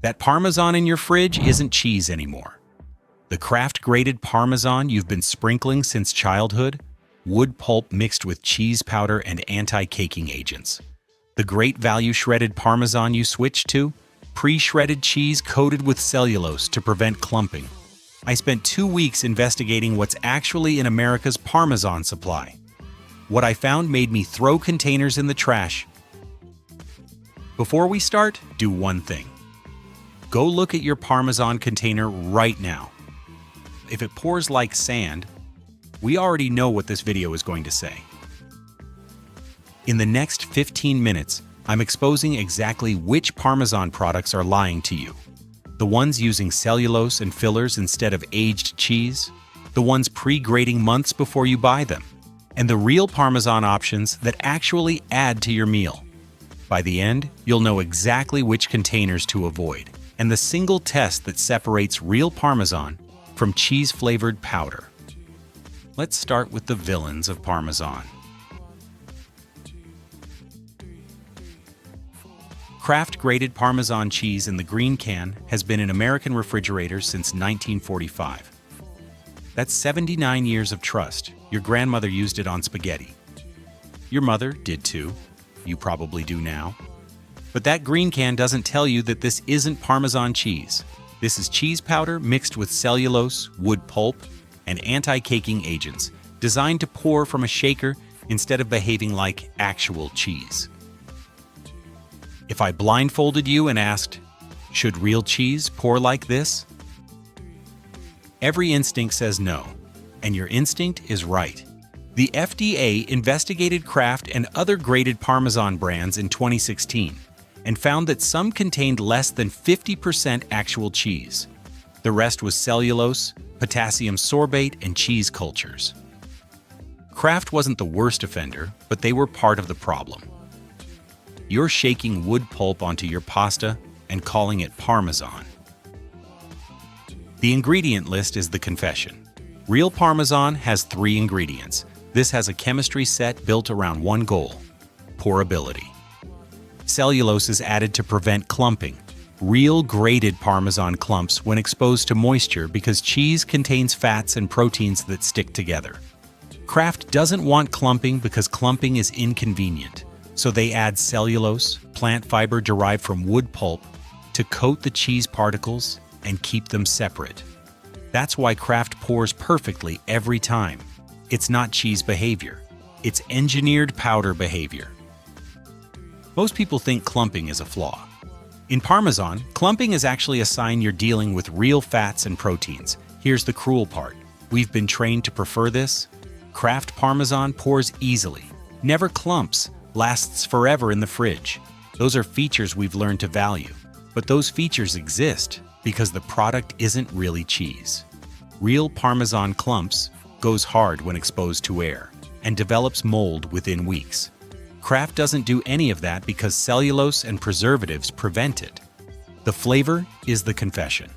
That Parmesan in your fridge isn't cheese anymore. The Kraft grated Parmesan you've been sprinkling since childhood? Wood pulp mixed with cheese powder and anti-caking agents. The great value shredded Parmesan you switched to? Pre-shredded cheese coated with cellulose to prevent clumping. I spent 2 weeks investigating what's actually in America's Parmesan supply. What I found made me throw containers in the trash. Before we start, do one thing. Go look at your Parmesan container right now. If it pours like sand, we already know what this video is going to say. In the next 15 minutes, I'm exposing exactly which Parmesan products are lying to you. The ones using cellulose and fillers instead of aged cheese, the ones pre-grating months before you buy them, and the real Parmesan options that actually add to your meal. By the end, you'll know exactly which containers to avoid, and the single test that separates real Parmesan from cheese-flavored powder. Let's start with the villains of Parmesan. Kraft grated Parmesan cheese in the green can has been in American refrigerators since 1945. That's 79 years of trust. Your grandmother used it on spaghetti. Your mother did too. You probably do now. But that green can doesn't tell you that this isn't Parmesan cheese. This is cheese powder mixed with cellulose, wood pulp, and anti-caking agents, designed to pour from a shaker instead of behaving like actual cheese. If I blindfolded you and asked, should real cheese pour like this? Every instinct says no, and your instinct is right. The FDA investigated Kraft and other grated Parmesan brands in 2016 and found that some contained less than 50% actual cheese. The rest was cellulose, potassium sorbate, and cheese cultures. Kraft wasn't the worst offender, but they were part of the problem. You're shaking wood pulp onto your pasta and calling it Parmesan. The ingredient list is the confession. Real Parmesan has 3 ingredients. This has a chemistry set built around one goal: pourability. Cellulose is added to prevent clumping. Real grated Parmesan clumps when exposed to moisture because cheese contains fats and proteins that stick together. Kraft doesn't want clumping because clumping is inconvenient, so they add cellulose, plant fiber derived from wood pulp, to coat the cheese particles and keep them separate. That's why Kraft pours perfectly every time. It's not cheese behavior. It's engineered powder behavior. Most people think clumping is a flaw. In Parmesan, clumping is actually a sign you're dealing with real fats and proteins. Here's the cruel part. We've been trained to prefer this. Kraft Parmesan pours easily, never clumps, lasts forever in the fridge. Those are features we've learned to value. But those features exist because the product isn't really cheese. Real Parmesan clumps, goes hard when exposed to air, and develops mold within weeks. Kraft doesn't do any of that because cellulose and preservatives prevent it. The flavor is the confession.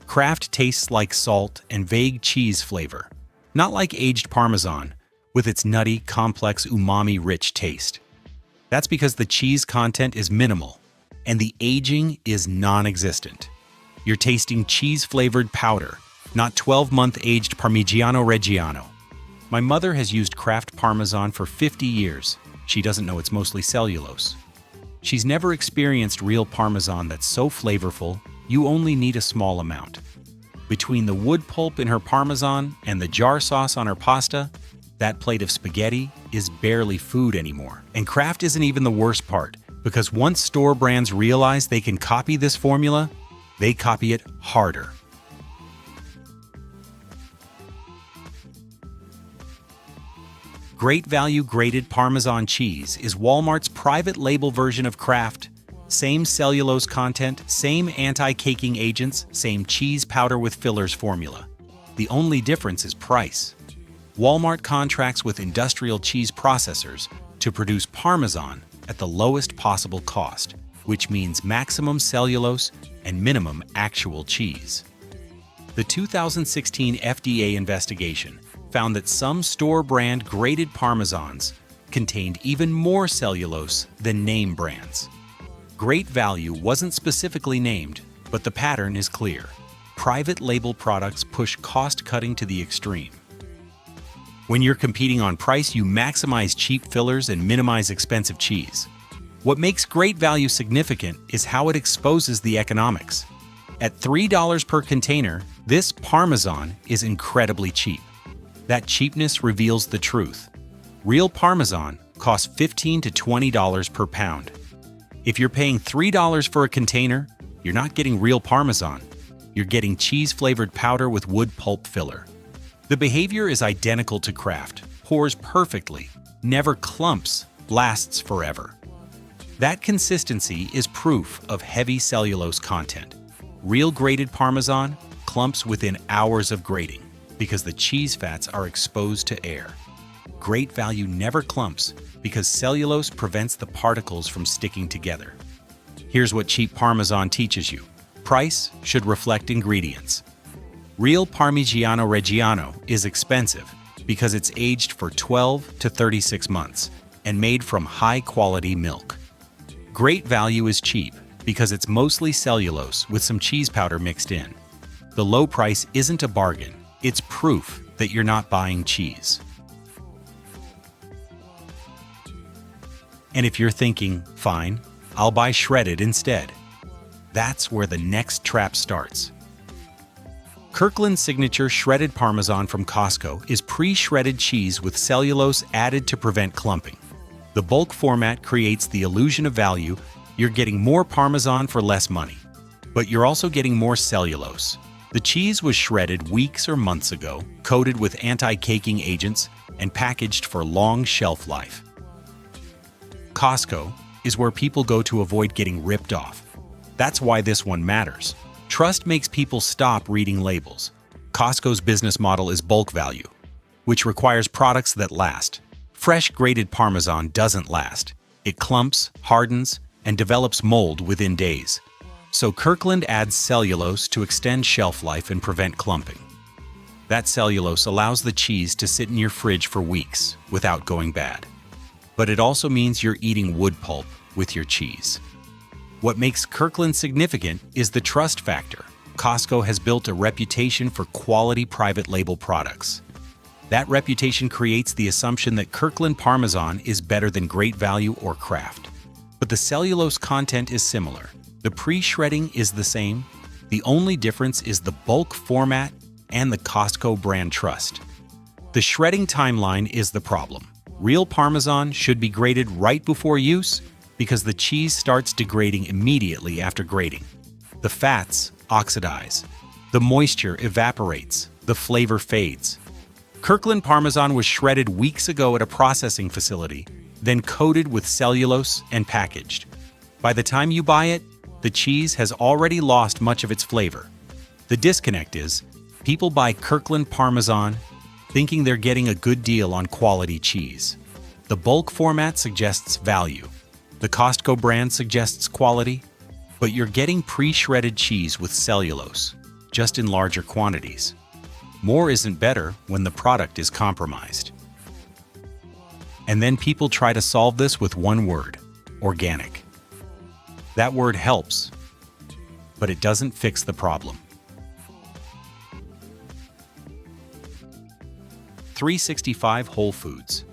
Kraft tastes like salt and vague cheese flavor, not like aged Parmesan, with its nutty, complex, umami-rich taste. That's because the cheese content is minimal, and the aging is non-existent. You're tasting cheese-flavored powder, not 12-month aged Parmigiano-Reggiano. My mother has used Kraft Parmesan for 50 years. She doesn't know it's mostly cellulose. She's never experienced real Parmesan that's so flavorful, you only need a small amount. Between the wood pulp in her Parmesan and the jar sauce on her pasta, that plate of spaghetti is barely food anymore. And Kraft isn't even the worst part, because once store brands realize they can copy this formula, they copy it harder. Great Value Grated Parmesan Cheese is Walmart's private label version of Kraft. Same cellulose content, same anti-caking agents, same cheese powder with fillers formula. The only difference is price. Walmart contracts with industrial cheese processors to produce Parmesan at the lowest possible cost, which means maximum cellulose and minimum actual cheese. The 2016 FDA investigation found that some store-brand grated Parmesans contained even more cellulose than name brands. Great value wasn't specifically named, but the pattern is clear. Private label products push cost-cutting to the extreme. When you're competing on price, you maximize cheap fillers and minimize expensive cheese. What makes great value significant is how it exposes the economics. At $3 per container, this Parmesan is incredibly cheap. That cheapness reveals the truth. Real Parmesan costs $15 to $20 per pound. If you're paying $3 for a container, you're not getting real Parmesan. You're getting cheese-flavored powder with wood pulp filler. The behavior is identical to Kraft, pours perfectly, never clumps, lasts forever. That consistency is proof of heavy cellulose content. Real grated Parmesan clumps within hours of grating because the cheese fats are exposed to air. Great value never clumps because cellulose prevents the particles from sticking together. Here's what cheap Parmesan teaches you. Price should reflect ingredients. Real Parmigiano-Reggiano is expensive because it's aged for 12 to 36 months and made from high-quality milk. Great value is cheap because it's mostly cellulose with some cheese powder mixed in. The low price isn't a bargain, it's proof that you're not buying cheese. And if you're thinking, fine, I'll buy shredded instead, that's where the next trap starts. Kirkland's signature shredded Parmesan from Costco is pre-shredded cheese with cellulose added to prevent clumping. The bulk format creates the illusion of value. You're getting more Parmesan for less money, but you're also getting more cellulose. The cheese was shredded weeks or months ago, coated with anti-caking agents, and packaged for long shelf life. Costco is where people go to avoid getting ripped off. That's why this one matters. Trust makes people stop reading labels. Costco's business model is bulk value, which requires products that last. Fresh grated Parmesan doesn't last. It clumps, hardens, and develops mold within days. So Kirkland adds cellulose to extend shelf life and prevent clumping. That cellulose allows the cheese to sit in your fridge for weeks without going bad. But it also means you're eating wood pulp with your cheese. What makes Kirkland significant is the trust factor. Costco has built a reputation for quality private label products. That reputation creates the assumption that Kirkland Parmesan is better than Great Value or Kraft. But the cellulose content is similar. The pre-shredding is the same. The only difference is the bulk format and the Costco brand trust. The shredding timeline is the problem. Real Parmesan should be grated right before use because the cheese starts degrading immediately after grating. The fats oxidize. The moisture evaporates. The flavor fades. Kirkland Parmesan was shredded weeks ago at a processing facility, then coated with cellulose and packaged. By the time you buy it, the cheese has already lost much of its flavor. The disconnect is, people buy Kirkland Parmesan thinking they're getting a good deal on quality cheese. The bulk format suggests value. The Costco brand suggests quality, but you're getting pre-shredded cheese with cellulose, just in larger quantities. More isn't better when the product is compromised. And then people try to solve this with one word: organic. That word helps, but it doesn't fix the problem. 365 Whole Foods.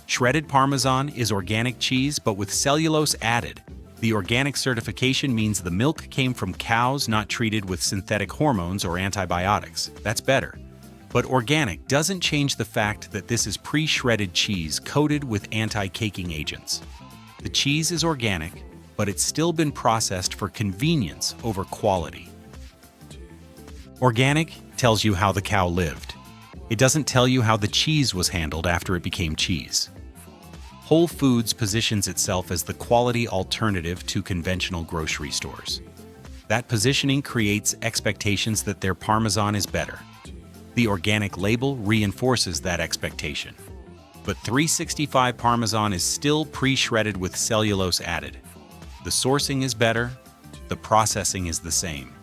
Shredded Parmesan is organic cheese, but with cellulose added. The organic certification means the milk came from cows not treated with synthetic hormones or antibiotics. That's better. But organic doesn't change the fact that this is pre-shredded cheese coated with anti-caking agents. The cheese is organic, but it's still been processed for convenience over quality. Organic tells you how the cow lived. It doesn't tell you how the cheese was handled after it became cheese. Whole Foods positions itself as the quality alternative to conventional grocery stores. That positioning creates expectations that their Parmesan is better. The organic label reinforces that expectation. But 365 Parmesan is still pre-shredded with cellulose added. The sourcing is better, the processing is the same.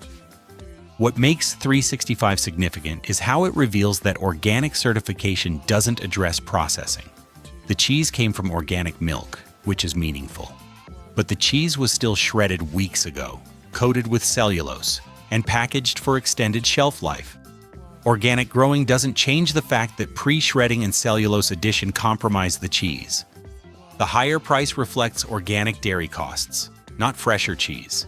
What makes 365 significant is how it reveals that organic certification doesn't address processing. The cheese came from organic milk, which is meaningful. but the cheese was still shredded weeks ago, coated with cellulose, and packaged for extended shelf life. Organic growing doesn't change the fact that pre-shredding and cellulose addition compromise the cheese. The higher price reflects organic dairy costs, not fresher cheese.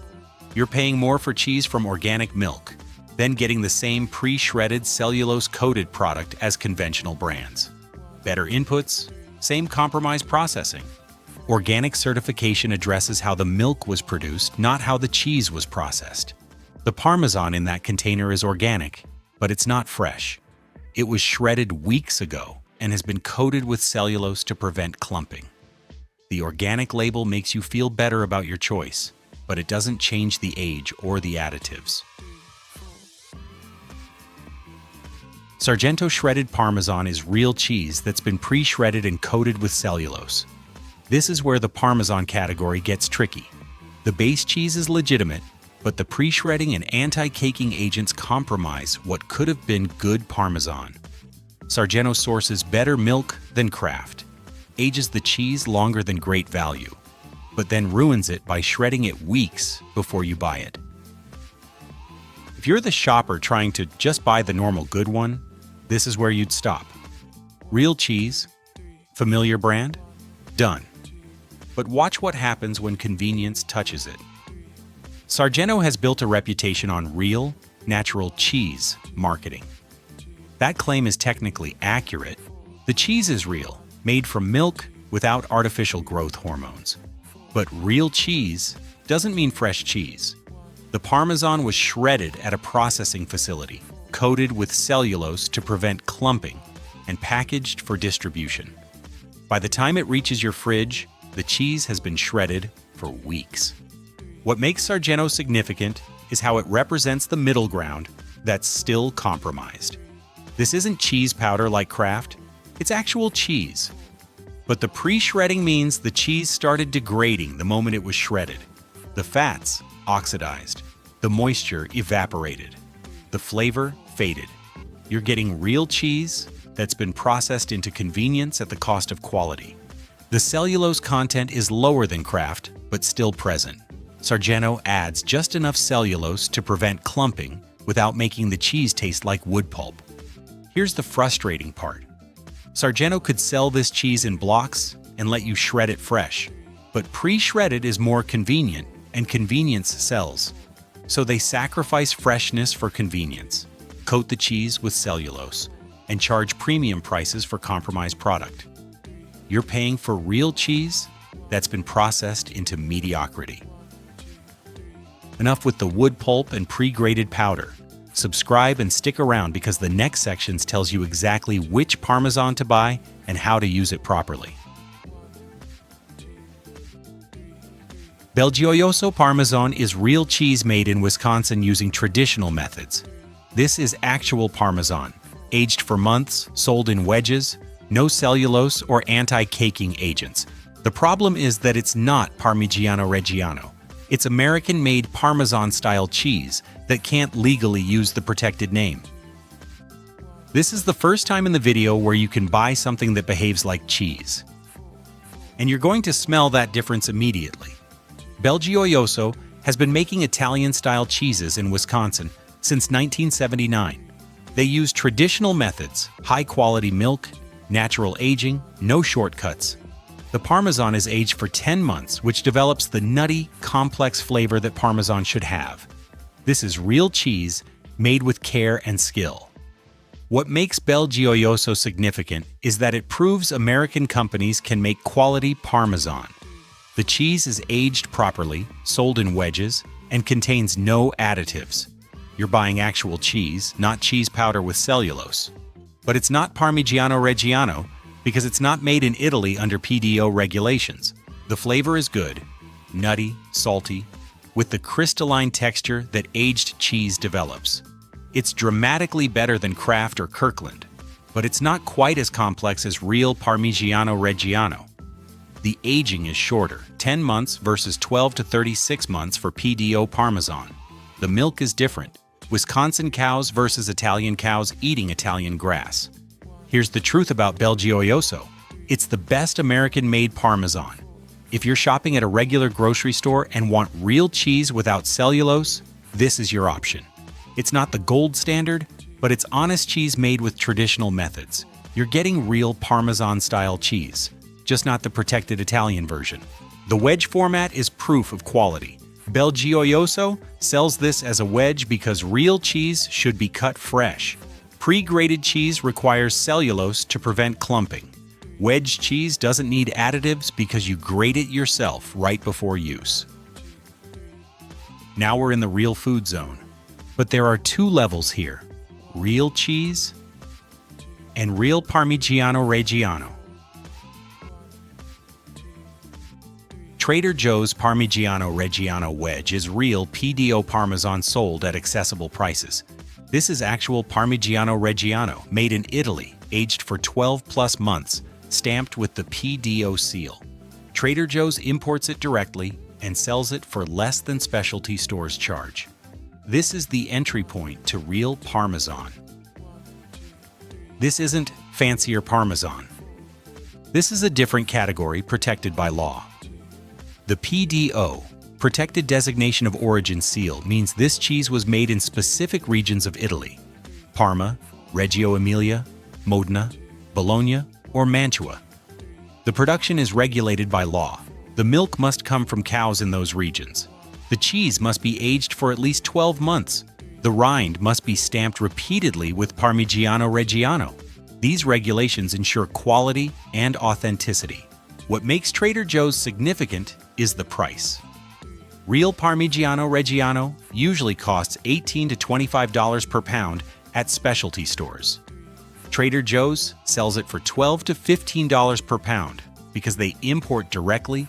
You're paying more for cheese from organic milk, then getting the same pre-shredded cellulose-coated product as conventional brands. Better inputs, same compromised processing. Organic certification addresses how the milk was produced, not how the cheese was processed. The Parmesan in that container is organic, but it's not fresh. It was shredded weeks ago and has been coated with cellulose to prevent clumping. The organic label makes you feel better about your choice, but it doesn't change the age or the additives. Sargento shredded Parmesan is real cheese that's been pre-shredded and coated with cellulose. This is where the Parmesan category gets tricky. The base cheese is legitimate, but the pre-shredding and anti-caking agents compromise what could have been good Parmesan. Sargento sources better milk than Kraft, ages the cheese longer than Great Value, but then ruins it by shredding it weeks before you buy it. If you're the shopper trying to just buy the normal good one, this is where you'd stop. Real cheese, familiar brand, done. But watch what happens when convenience touches it. Sargento has built a reputation on real, natural cheese marketing. That claim is technically accurate. The cheese is real, made from milk without artificial growth hormones. But real cheese doesn't mean fresh cheese. The Parmesan was shredded at a processing facility, coated with cellulose to prevent clumping, and packaged for distribution. By the time it reaches your fridge, the cheese has been shredded for weeks. What makes Sargento significant is how it represents the middle ground that's still compromised. This isn't cheese powder like Kraft, it's actual cheese. But the pre-shredding means the cheese started degrading the moment it was shredded. The fats oxidized, the moisture evaporated, the flavor faded. You're getting real cheese that's been processed into convenience at the cost of quality. The cellulose content is lower than Kraft, but still present. Sargento adds just enough cellulose to prevent clumping without making the cheese taste like wood pulp. Here's the frustrating part. Sargento could sell this cheese in blocks and let you shred it fresh, but pre-shredded is more convenient, and convenience sells. So they sacrifice freshness for convenience, coat the cheese with cellulose, and charge premium prices for compromised product. You're paying for real cheese that's been processed into mediocrity. Enough with the wood pulp and pre-grated powder. Subscribe and stick around because the next sections tells you exactly which Parmesan to buy and how to use it properly. BelGioioso Parmesan is real cheese made in Wisconsin using traditional methods. This is actual Parmesan, aged for months, sold in wedges, no cellulose or anti-caking agents. The problem is that it's not Parmigiano-Reggiano. It's American-made Parmesan-style cheese that can't legally use the protected name. This is the first time in the video where you can buy something that behaves like cheese. And you're going to smell that difference immediately. BelGioioso has been making Italian-style cheeses in Wisconsin since 1979. They use traditional methods, high-quality milk, natural aging, no shortcuts. The Parmesan is aged for 10 months, which develops the nutty, complex flavor that Parmesan should have. This is real cheese made with care and skill. What makes BelGioioso significant is that it proves American companies can make quality Parmesan. The cheese is aged properly, sold in wedges, and contains no additives. You're buying actual cheese, not cheese powder with cellulose. But it's not Parmigiano-Reggiano because it's not made in Italy under PDO regulations. The flavor is good, nutty, salty, with the crystalline texture that aged cheese develops. It's dramatically better than Kraft or Kirkland, but it's not quite as complex as real Parmigiano-Reggiano. The aging is shorter, 10 months versus 12 to 36 months for PDO Parmesan. The milk is different, Wisconsin cows versus Italian cows eating Italian grass. Here's the truth about BelGioioso. It's the best American-made Parmesan. If you're shopping at a regular grocery store and want real cheese without cellulose, this is your option. It's not the gold standard, but it's honest cheese made with traditional methods. You're getting real Parmesan-style cheese, just not the protected Italian version. The wedge format is proof of quality. BelGioioso sells this as a wedge because real cheese should be cut fresh. Pre-grated cheese requires cellulose to prevent clumping. Wedge cheese doesn't need additives because you grate it yourself right before use. Now we're in the real food zone. But there are two levels here: real cheese and real Parmigiano-Reggiano. Trader Joe's Parmigiano-Reggiano wedge is real PDO Parmesan sold at accessible prices. This is actual Parmigiano-Reggiano, made in Italy, aged for 12+ months, stamped with the PDO seal. Trader Joe's imports it directly and sells it for less than specialty stores charge. This is the entry point to real Parmesan. This isn't fancier Parmesan. This is a different category protected by law. The PDO, Protected Designation of Origin seal, means this cheese was made in specific regions of Italy: Parma, Reggio Emilia, Modena, Bologna, or Mantua. The production is regulated by law. The milk must come from cows in those regions. The cheese must be aged for at least 12 months. The rind must be stamped repeatedly with Parmigiano-Reggiano. These regulations ensure quality and authenticity. What makes Trader Joe's significant is the price. Real Parmigiano-Reggiano usually costs $18 to $25 per pound at specialty stores. Trader Joe's sells it for $12 to $15 per pound because they import directly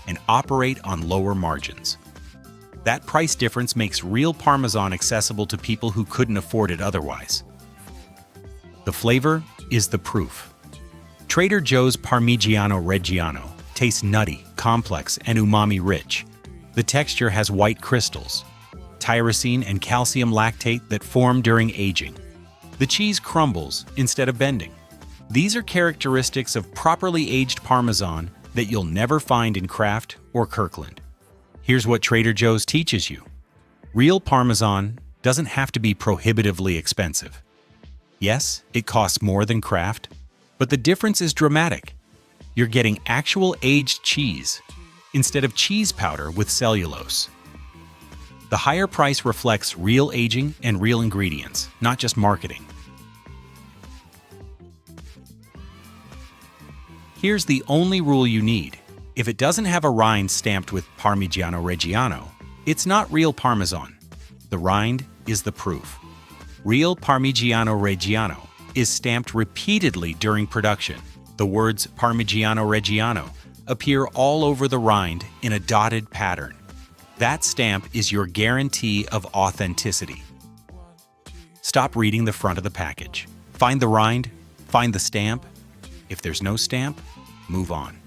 and operate on lower margins. That price difference makes real Parmesan accessible to people who couldn't afford it otherwise. The flavor is the proof. Trader Joe's Parmigiano-Reggiano tastes nutty, complex, and umami-rich. The texture has white crystals, tyrosine and calcium lactate that form during aging. The cheese crumbles instead of bending. These are characteristics of properly aged Parmesan that you'll never find in Kraft or Kirkland. Here's what Trader Joe's teaches you. Real Parmesan doesn't have to be prohibitively expensive. Yes, it costs more than Kraft, but the difference is dramatic. You're getting actual aged cheese instead of cheese powder with cellulose. The higher price reflects real aging and real ingredients, not just marketing. Here's the only rule you need. If it doesn't have a rind stamped with Parmigiano-Reggiano, it's not real Parmesan. The rind is the proof. Real Parmigiano-Reggiano is stamped repeatedly during production. The words Parmigiano-Reggiano appear all over the rind in a dotted pattern. That stamp is your guarantee of authenticity. Stop reading the front of the package. Find the rind, find the stamp. If there's no stamp, move on.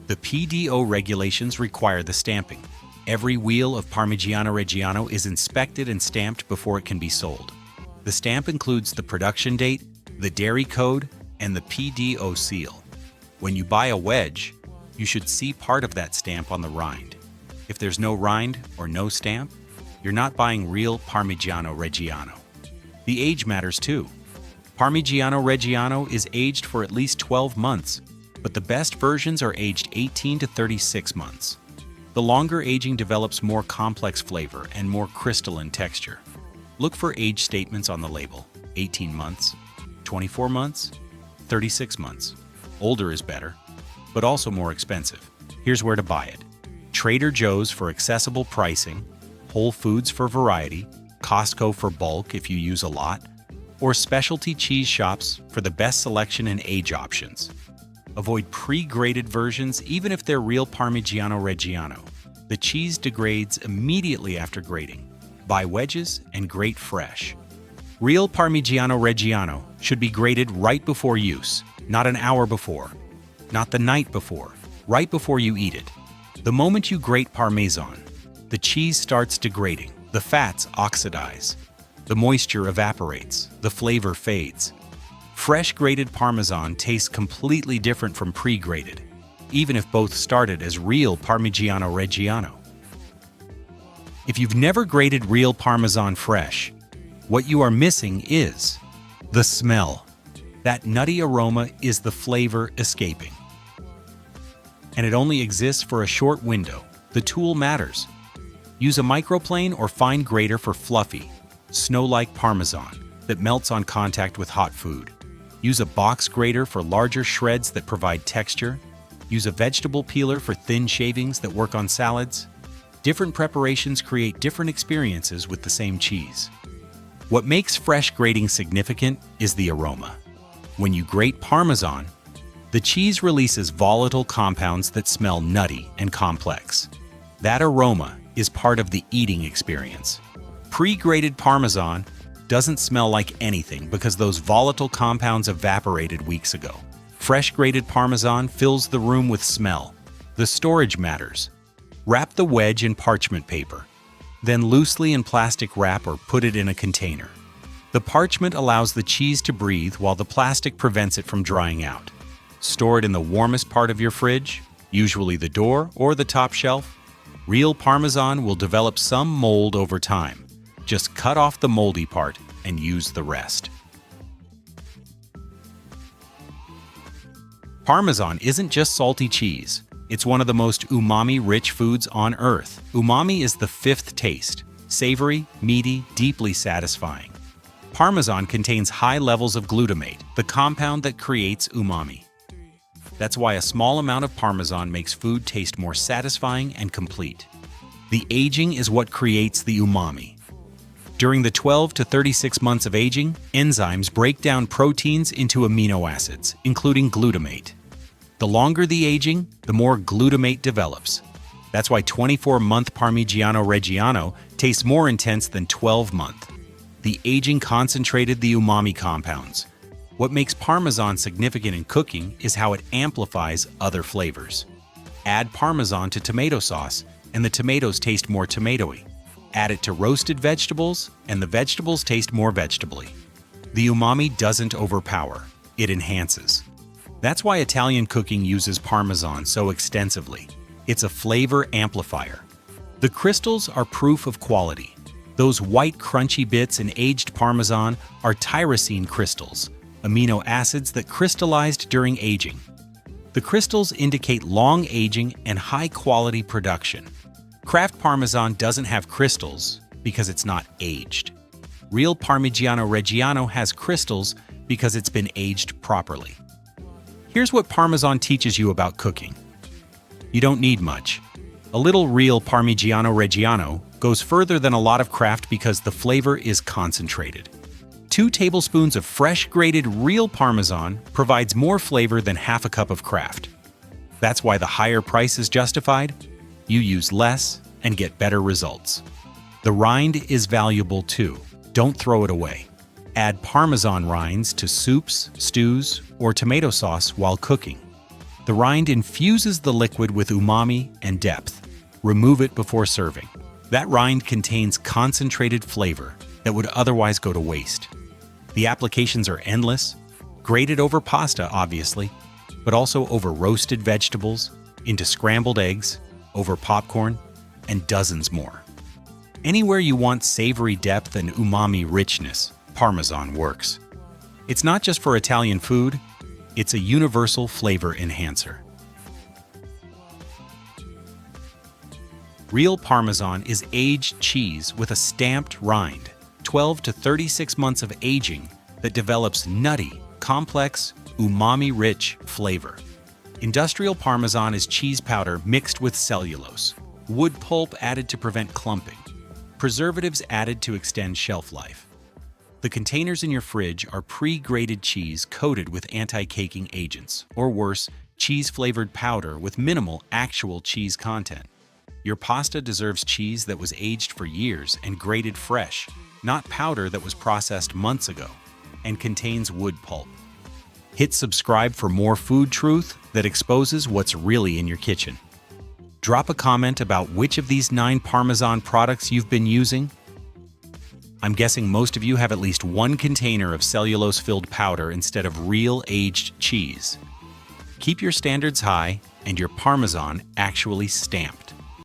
The PDO regulations require the stamping. Every wheel of Parmigiano-Reggiano is inspected and stamped before it can be sold. The stamp includes the production date, the dairy code, and the PDO seal. When you buy a wedge, you should see part of that stamp on the rind. If there's no rind or no stamp, you're not buying real Parmigiano-Reggiano. The age matters too. Parmigiano-Reggiano is aged for at least 12 months, but the best versions are aged 18 to 36 months. The longer aging develops more complex flavor and more crystalline texture. Look for age statements on the label: 18 months, 24 months, 36 months. Older is better, but also more expensive. Here's where to buy it. Trader Joe's for accessible pricing, Whole Foods for variety, Costco for bulk if you use a lot, or specialty cheese shops for the best selection and age options. Avoid pre-grated versions even if they're real Parmigiano-Reggiano. The cheese degrades immediately after grating. Buy wedges and grate fresh. Real Parmigiano-Reggiano should be grated right before use, not an hour before, not the night before, right before you eat it. The moment you grate Parmesan, the cheese starts degrading, the fats oxidize, the moisture evaporates, the flavor fades. Fresh grated Parmesan tastes completely different from pre-grated. even if both started as real Parmigiano-Reggiano. If you've never grated real Parmesan fresh, what you are missing is the smell. That nutty aroma is the flavor escaping. And it only exists for a short window. The tool matters. Use a microplane or fine grater for fluffy, snow-like Parmesan that melts on contact with hot food. Use a box grater for larger shreds that provide texture. Use a vegetable peeler for thin shavings that work on salads. Different preparations create different experiences with the same cheese. What makes fresh grating significant is the aroma. When you grate Parmesan, the cheese releases volatile compounds that smell nutty and complex. That aroma is part of the eating experience. Pre-grated Parmesan doesn't smell like anything because those volatile compounds evaporated weeks ago. Fresh grated Parmesan fills the room with smell. The storage matters. Wrap the wedge in parchment paper, then loosely in plastic wrap or put it in a container. The parchment allows the cheese to breathe while the plastic prevents it from drying out. Store it in the warmest part of your fridge, usually the door or the top shelf. Real Parmesan will develop some mold over time. Just cut off the moldy part and use the rest. Parmesan isn't just salty cheese. It's one of the most umami-rich foods on Earth. Umami is the fifth taste. Savory, meaty, deeply satisfying. Parmesan contains high levels of glutamate, the compound that creates umami. That's why a small amount of Parmesan makes food taste more satisfying and complete. The aging is what creates the umami. During the 12 to 36 months of aging, enzymes break down proteins into amino acids, including glutamate. The longer the aging, the more glutamate develops. That's why 24-month Parmigiano-Reggiano tastes more intense than 12-month. The aging concentrated the umami compounds. What makes Parmesan significant in cooking is how it amplifies other flavors. Add Parmesan to tomato sauce, and the tomatoes taste more tomatoey. Add it to roasted vegetables, and the vegetables taste more vegetably. The umami doesn't overpower, it enhances. That's why Italian cooking uses Parmesan so extensively. It's a flavor amplifier. The crystals are proof of quality. Those white crunchy bits in aged Parmesan are tyrosine crystals, amino acids that crystallized during aging. The crystals indicate long aging and high-quality production. Kraft Parmesan doesn't have crystals because it's not aged. Real Parmigiano-Reggiano has crystals because it's been aged properly. Here's what Parmesan teaches you about cooking. You don't need much. A little real Parmigiano-Reggiano goes further than a lot of Kraft because the flavor is concentrated. 2 tablespoons of fresh grated real Parmesan provides more flavor than half a cup of Kraft. That's why the higher price is justified. You use less and get better results. The rind is valuable too. Don't throw it away. Add Parmesan rinds to soups, stews, or tomato sauce while cooking. The rind infuses the liquid with umami and depth. Remove it before serving. That rind contains concentrated flavor that would otherwise go to waste. The applications are endless, grated over pasta, obviously, but also over roasted vegetables, into scrambled eggs, over popcorn, and dozens more. Anywhere you want savory depth and umami richness, Parmesan works. It's not just for Italian food, it's a universal flavor enhancer. Real Parmesan is aged cheese with a stamped rind, 12 to 36 months of aging that develops nutty, complex, umami-rich flavor. Industrial Parmesan is cheese powder mixed with cellulose, wood pulp added to prevent clumping, preservatives added to extend shelf life. The containers in your fridge are pre-grated cheese coated with anti-caking agents, or worse, cheese-flavored powder with minimal actual cheese content. Your pasta deserves cheese that was aged for years and grated fresh, not powder that was processed months ago and contains wood pulp. Hit subscribe for more food truth that exposes what's really in your kitchen. Drop a comment about which of these 9 Parmesan products you've been using. I'm guessing most of you have at least one container of cellulose-filled powder instead of real aged cheese. Keep your standards high and your Parmesan actually stamped.